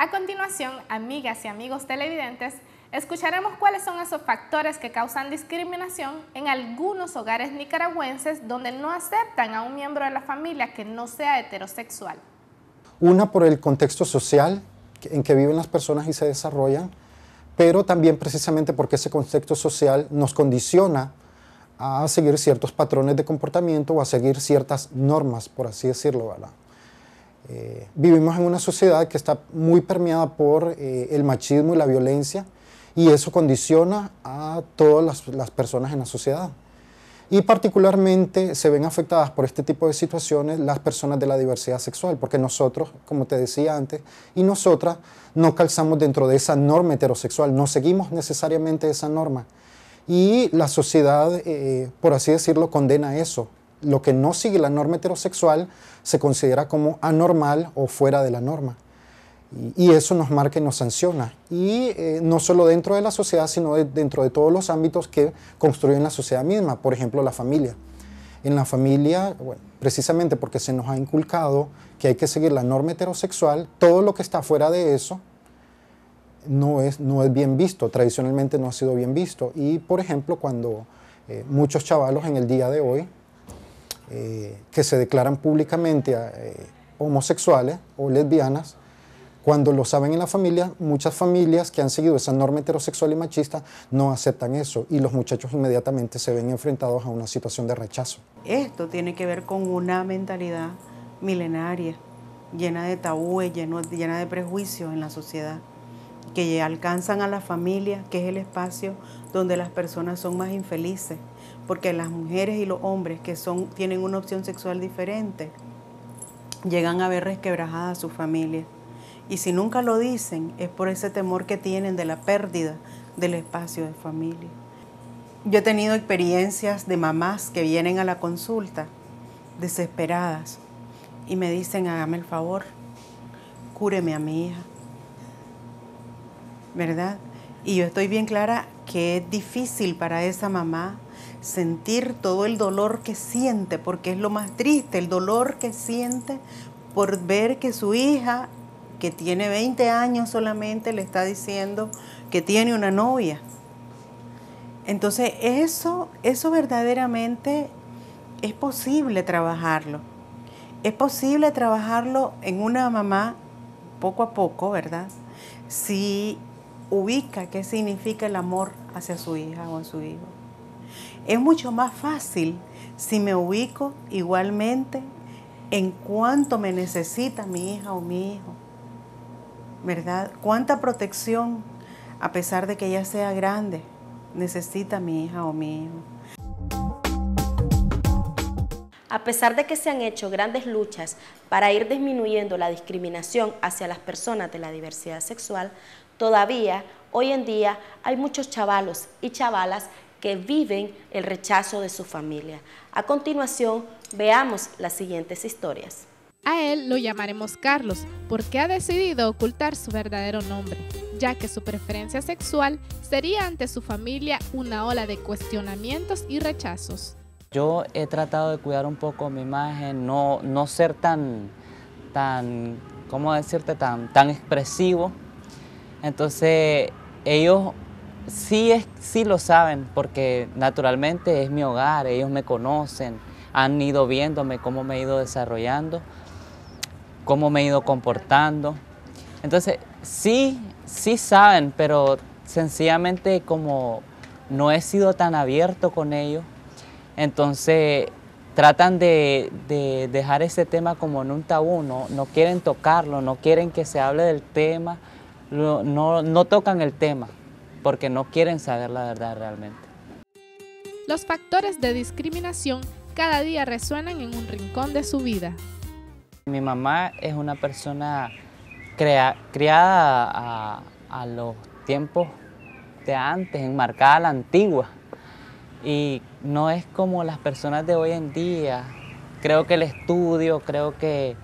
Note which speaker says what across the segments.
Speaker 1: A continuación, amigas y amigos televidentes, escucharemos cuáles son esos factores que causan discriminación en algunos hogares nicaragüenses donde no aceptan a un miembro de la familia que no sea heterosexual.
Speaker 2: Una, por el contexto social en que viven las personas y se desarrollan, pero también precisamente porque ese contexto social nos condiciona a seguir ciertos patrones de comportamiento o a seguir ciertas normas, por así decirlo, ¿verdad? Vivimos en una sociedad que está muy permeada por el machismo y la violencia, y eso condiciona a todas las personas en la sociedad. Y particularmente se ven afectadas por este tipo de situaciones las personas de la diversidad sexual, porque nosotros, como te decía antes, y nosotras no calzamos dentro de esa norma heterosexual, no seguimos necesariamente esa norma. Y la sociedad, por así decirlo, condena eso. Lo que no sigue la norma heterosexual se considera como anormal o fuera de la norma. Y eso nos marca y nos sanciona. Y no solo dentro de la sociedad, sino dentro de todos los ámbitos que construyen la sociedad misma. Por ejemplo, la familia. En la familia, bueno, precisamente porque se nos ha inculcado que hay que seguir la norma heterosexual, todo lo que está fuera de eso no es bien visto, tradicionalmente no ha sido bien visto. Y, por ejemplo, cuando muchos chavalos en el día de hoy, que se declaran públicamente homosexuales o lesbianas, cuando lo saben en la familia, muchas familias que han seguido esa norma heterosexual y machista no aceptan eso, y los muchachos inmediatamente se ven enfrentados a una situación de rechazo.
Speaker 3: Esto tiene que ver con una mentalidad milenaria, llena de tabúes, llena de prejuicios en la sociedad, que alcanzan a la familia, que es el espacio donde las personas son más infelices, porque las mujeres y los hombres que tienen una opción sexual diferente, llegan a ver resquebrajada a su familia. Y si nunca lo dicen, es por ese temor que tienen de la pérdida del espacio de familia. Yo he tenido experiencias de mamás que vienen a la consulta desesperadas y me dicen, hágame el favor, cúreme a mi hija, ¿verdad? Y yo estoy bien clara que es difícil para esa mamá sentir todo el dolor que siente, porque es lo más triste, el dolor que siente por ver que su hija, que tiene 20 años solamente, le está diciendo que tiene una novia. Entonces eso verdaderamente es posible trabajarlo. Es posible trabajarlo en una mamá poco a poco, ¿verdad? Si ubica qué significa el amor hacia su hija o a su hijo. Es mucho más fácil si me ubico igualmente en cuánto me necesita mi hija o mi hijo, ¿verdad? Cuánta protección, a pesar de que ella sea grande, necesita mi hija o mi hijo.
Speaker 4: A pesar de que se han hecho grandes luchas para ir disminuyendo la discriminación hacia las personas de la diversidad sexual, todavía, hoy en día, hay muchos chavalos y chavalas que viven el rechazo de su familia. A continuación, veamos las siguientes historias.
Speaker 1: A él lo llamaremos Carlos porque ha decidido ocultar su verdadero nombre, ya que su preferencia sexual sería ante su familia una ola de cuestionamientos y rechazos.
Speaker 5: Yo he tratado de cuidar un poco mi imagen, no ser tan ¿cómo decirte?, tan expresivo. Entonces ellos sí lo saben, porque naturalmente es mi hogar, ellos me conocen, han ido viéndome cómo me he ido desarrollando, cómo me he ido comportando. Entonces sí saben, pero sencillamente como no he sido tan abierto con ellos, entonces tratan de dejar ese tema como en un tabú, no quieren tocarlo, no quieren que se hable del tema, no tocan el tema porque no quieren saber la verdad realmente.
Speaker 1: Los factores de discriminación cada día resuenan en un rincón de su vida.
Speaker 5: Mi mamá es una persona criada a los tiempos de antes, enmarcada a la antigua. Y no es como las personas de hoy en día. Creo que el estudio, creo que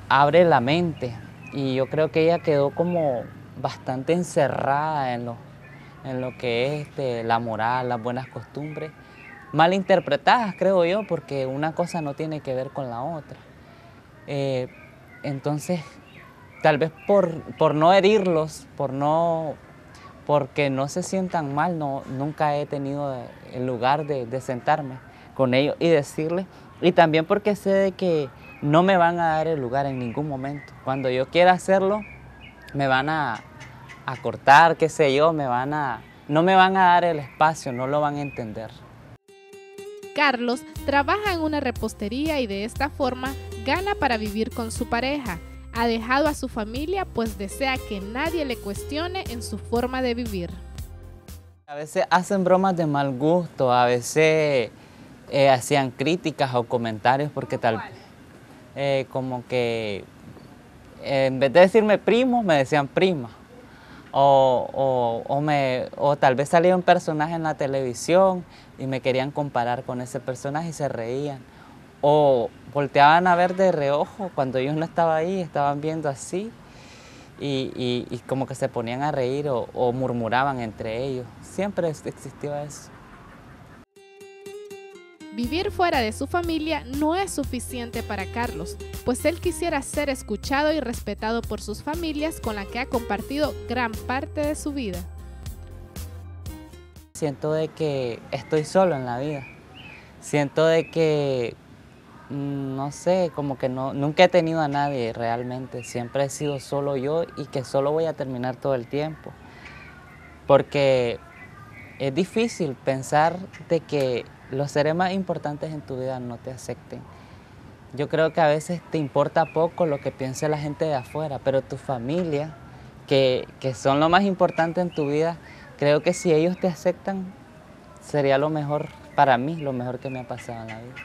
Speaker 5: abre la mente. Y yo creo que ella quedó como bastante encerrada en lo que es la moral, las buenas costumbres. Mal interpretadas, creo yo, porque una cosa no tiene que ver con la otra. Entonces, tal vez por no herirlos, porque no se sientan mal, nunca he tenido el lugar de sentarme con ellos y decirles, y también porque sé de que no me van a dar el lugar en ningún momento. Cuando yo quiera hacerlo, me van a cortar, qué sé yo, no me van a dar el espacio, no lo van a entender.
Speaker 1: Carlos trabaja en una repostería y de esta forma gana para vivir con su pareja. Ha dejado a su familia pues desea que nadie le cuestione en su forma de vivir.
Speaker 5: A veces hacen bromas de mal gusto, a veces hacían críticas o comentarios porque tal como que en vez de decirme primo, me decían prima. O tal vez salía un personaje en la televisión y me querían comparar con ese personaje y se reían. O volteaban a ver de reojo cuando yo no estaba ahí, estaban viendo así y como que se ponían a reír o murmuraban entre ellos. Siempre existió eso.
Speaker 1: Vivir fuera de su familia no es suficiente para Carlos, pues él quisiera ser escuchado y respetado por sus familias con las que ha compartido gran parte de su vida.
Speaker 5: Siento de que estoy solo en la vida. Siento de que, no sé, como que nunca he tenido a nadie realmente. Siempre he sido solo yo y que solo voy a terminar todo el tiempo. Porque es difícil pensar de que los seres más importantes en tu vida no te acepten. Yo creo que a veces te importa poco lo que piense la gente de afuera, pero tu familia, que son lo más importante en tu vida, creo que si ellos te aceptan, sería lo mejor para mí, lo mejor que me ha pasado en la vida.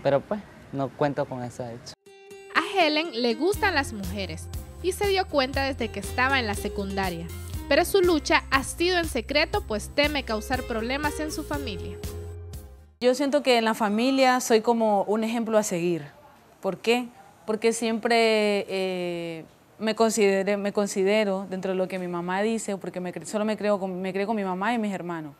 Speaker 5: Pero pues, no cuento con ese hecho.
Speaker 1: A Helen le gustan las mujeres y se dio cuenta desde que estaba en la secundaria. Pero su lucha ha sido en secreto, pues teme causar problemas en su familia.
Speaker 6: Yo siento que en la familia soy como un ejemplo a seguir. ¿Por qué? Porque siempre me considero dentro de lo que mi mamá dice, porque solo me creo con mi mamá y mis hermanos,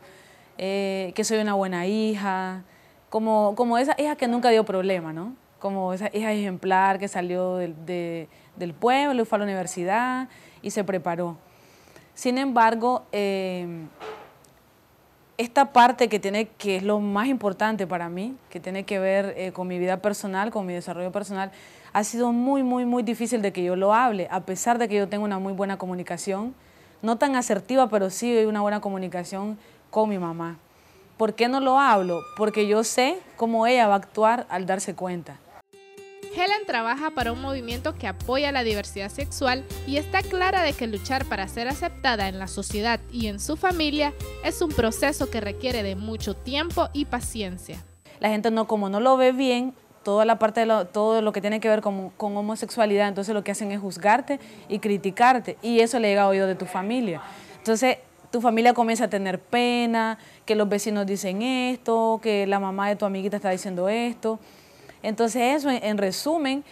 Speaker 6: que soy una buena hija, como esa hija que nunca dio problema, ¿no? Como esa hija ejemplar que salió del pueblo y fue a la universidad y se preparó. Sin embargo, esta parte que es lo más importante para mí, que tiene que ver con mi vida personal, con mi desarrollo personal, ha sido muy, muy, muy difícil de que yo lo hable, a pesar de que yo tengo una muy buena comunicación, no tan asertiva, pero sí hay una buena comunicación con mi mamá. ¿Por qué no lo hablo? Porque yo sé cómo ella va a actuar al darse cuenta.
Speaker 1: Helen trabaja para un movimiento que apoya la diversidad sexual y está clara de que luchar para ser aceptada en la sociedad y en su familia es un proceso que requiere de mucho tiempo y paciencia.
Speaker 6: La gente como no lo ve bien, toda la parte todo lo que tiene que ver con homosexualidad, entonces lo que hacen es juzgarte y criticarte, y eso le llega a oído de tu familia. Entonces tu familia comienza a tener pena, que los vecinos dicen esto, que la mamá de tu amiguita está diciendo esto. Entonces eso, en resumen,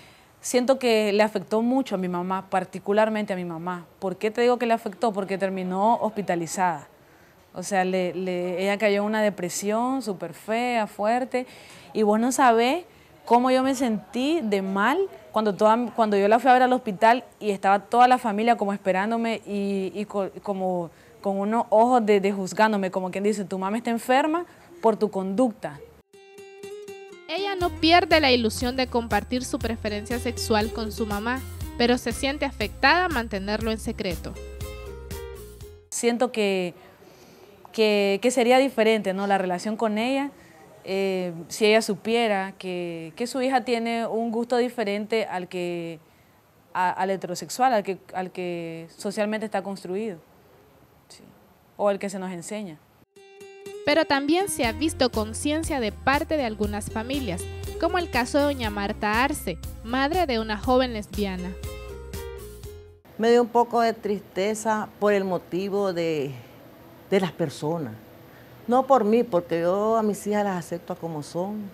Speaker 6: siento que le afectó mucho a mi mamá, particularmente a mi mamá. ¿Por qué te digo que le afectó? Porque terminó hospitalizada. O sea, ella cayó en una depresión súper fea, fuerte, y vos no sabés cómo yo me sentí de mal cuando yo la fui a ver al hospital y estaba toda la familia como esperándome y como con unos ojos de juzgándome, como quien dice, tu mamá está enferma por tu conducta.
Speaker 1: Ella no pierde la ilusión de compartir su preferencia sexual con su mamá, pero se siente afectada a mantenerlo en secreto.
Speaker 6: Siento que sería diferente, ¿no?, la relación con ella, si ella supiera que su hija tiene un gusto diferente al heterosexual, al que socialmente está construido, sí, o al que se nos enseña.
Speaker 1: Pero también se ha visto conciencia de parte de algunas familias, como el caso de doña Marta Arce, madre de una joven lesbiana.
Speaker 7: Me dio un poco de tristeza por el motivo de las personas. No por mí, porque yo a mis hijas las acepto a como son,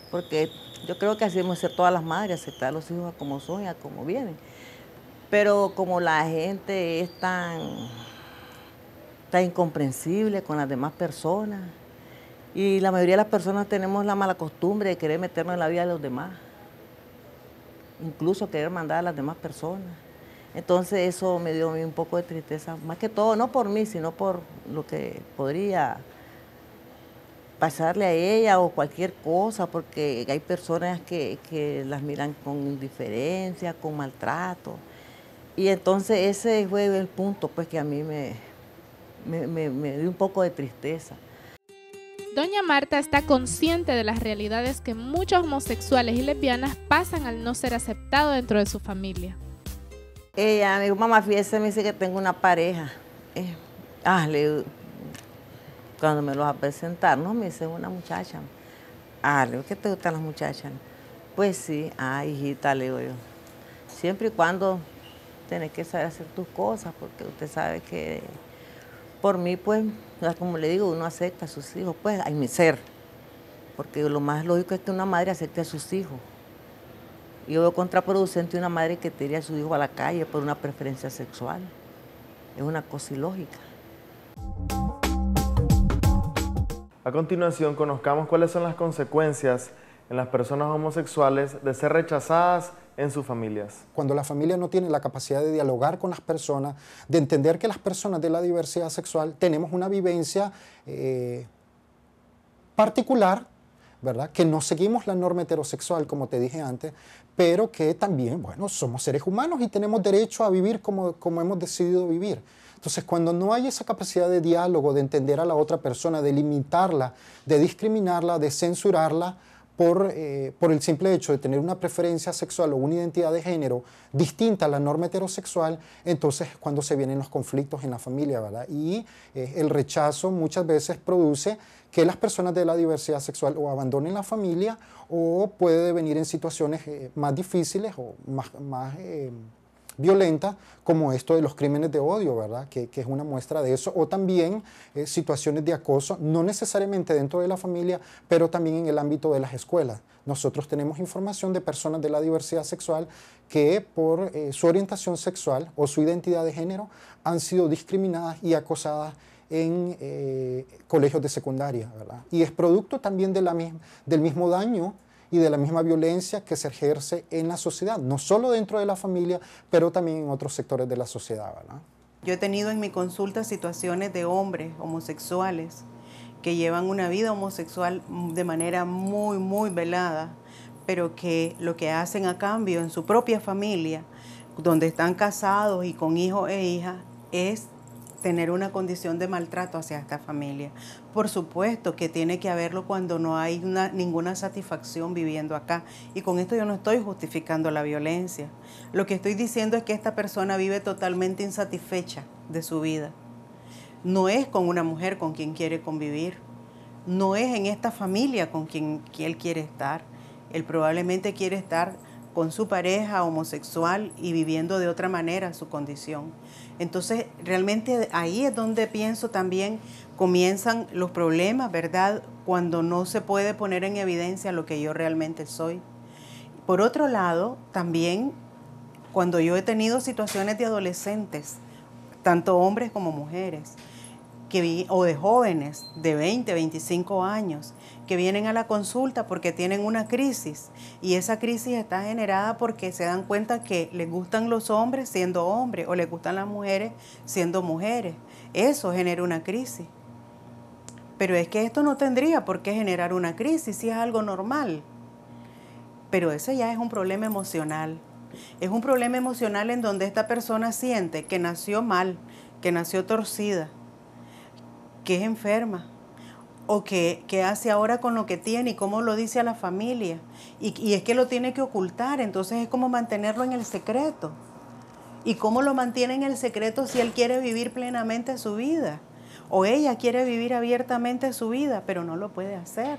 Speaker 7: porque yo creo que así debemos ser todas las madres, aceptar a los hijos a como son y a como vienen. Pero como la gente es tan incomprensible con las demás personas, y la mayoría de las personas tenemos la mala costumbre de querer meternos en la vida de los demás, incluso querer mandar a las demás personas. Entonces eso me dio a mí un poco de tristeza, más que todo, no por mí, sino por lo que podría pasarle a ella o cualquier cosa, porque hay personas que las miran con indiferencia, con maltrato. Y entonces ese fue el punto pues, que a mí me dio un poco de tristeza.
Speaker 1: Doña Marta está consciente de las realidades que muchos homosexuales y lesbianas pasan al no ser aceptados dentro de su familia.
Speaker 7: Ella me dijo, mamá, fíjese, me dice que tengo una pareja. Le digo, cuando me lo va a presentar, ¿no? Me dice una muchacha. Le digo, ¿qué te gustan las muchachas? Pues sí, hijita, le digo yo. Siempre y cuando tenés que saber hacer tus cosas, porque usted sabe que por mí, pues, como le digo, uno acepta a sus hijos, pues, hay mi ser. Porque lo más lógico es que una madre acepte a sus hijos. Yo veo contraproducente una madre que tire a su hijo a la calle por una preferencia sexual. Es una cosa ilógica.
Speaker 8: A continuación, conozcamos cuáles son las consecuencias en las personas homosexuales de ser rechazadas en sus familias.
Speaker 2: Cuando la familia no tiene la capacidad de dialogar con las personas, de entender que las personas de la diversidad sexual tenemos una vivencia particular, ¿verdad? Que no seguimos la norma heterosexual, como te dije antes, pero que también, bueno, somos seres humanos y tenemos derecho a vivir como hemos decidido vivir. Entonces, cuando no hay esa capacidad de diálogo, de entender a la otra persona, de limitarla, de discriminarla, de censurarla, por el simple hecho de tener una preferencia sexual o una identidad de género distinta a la norma heterosexual, entonces es cuando se vienen los conflictos en la familia, ¿verdad? Y el rechazo muchas veces produce que las personas de la diversidad sexual o abandonen la familia o puede venir en situaciones más difíciles o más violenta, como esto de los crímenes de odio, ¿verdad? Que es una muestra de eso, o también situaciones de acoso, no necesariamente dentro de la familia, pero también en el ámbito de las escuelas. Nosotros tenemos información de personas de la diversidad sexual que por su orientación sexual o su identidad de género han sido discriminadas y acosadas en colegios de secundaria, ¿verdad? Y es producto también de del mismo daño y de la misma violencia que se ejerce en la sociedad, no solo dentro de la familia, pero también en otros sectores de la sociedad, ¿verdad?
Speaker 3: Yo he tenido en mi consulta situaciones de hombres homosexuales que llevan una vida homosexual de manera muy, muy velada, pero que lo que hacen a cambio en su propia familia, donde están casados y con hijos e hijas, es tener una condición de maltrato hacia esta familia. Por supuesto que tiene que haberlo cuando no hay ninguna satisfacción viviendo acá. Y con esto yo no estoy justificando la violencia. Lo que estoy diciendo es que esta persona vive totalmente insatisfecha de su vida. No es con una mujer con quien quiere convivir. No es en esta familia con quien él quiere estar. Él probablemente quiere estar con su pareja homosexual y viviendo de otra manera su condición. Entonces, realmente ahí es donde pienso también comienzan los problemas, ¿verdad? Cuando no se puede poner en evidencia lo que yo realmente soy. Por otro lado, también cuando yo he tenido situaciones de adolescentes, tanto hombres como mujeres, o de jóvenes de 20, 25 años, que vienen a la consulta porque tienen una crisis y esa crisis está generada porque se dan cuenta que les gustan los hombres siendo hombres o les gustan las mujeres siendo mujeres. Eso genera una crisis. Pero es que esto no tendría por qué generar una crisis si es algo normal. Pero eso ya es un problema emocional. Es un problema emocional en donde esta persona siente que nació mal, que nació torcida, que es enferma, o que hace ahora con lo que tiene y cómo lo dice a la familia. Y es que lo tiene que ocultar, entonces es como mantenerlo en el secreto. ¿Y cómo lo mantiene en el secreto si él quiere vivir plenamente su vida? O ella quiere vivir abiertamente su vida, pero no lo puede hacer.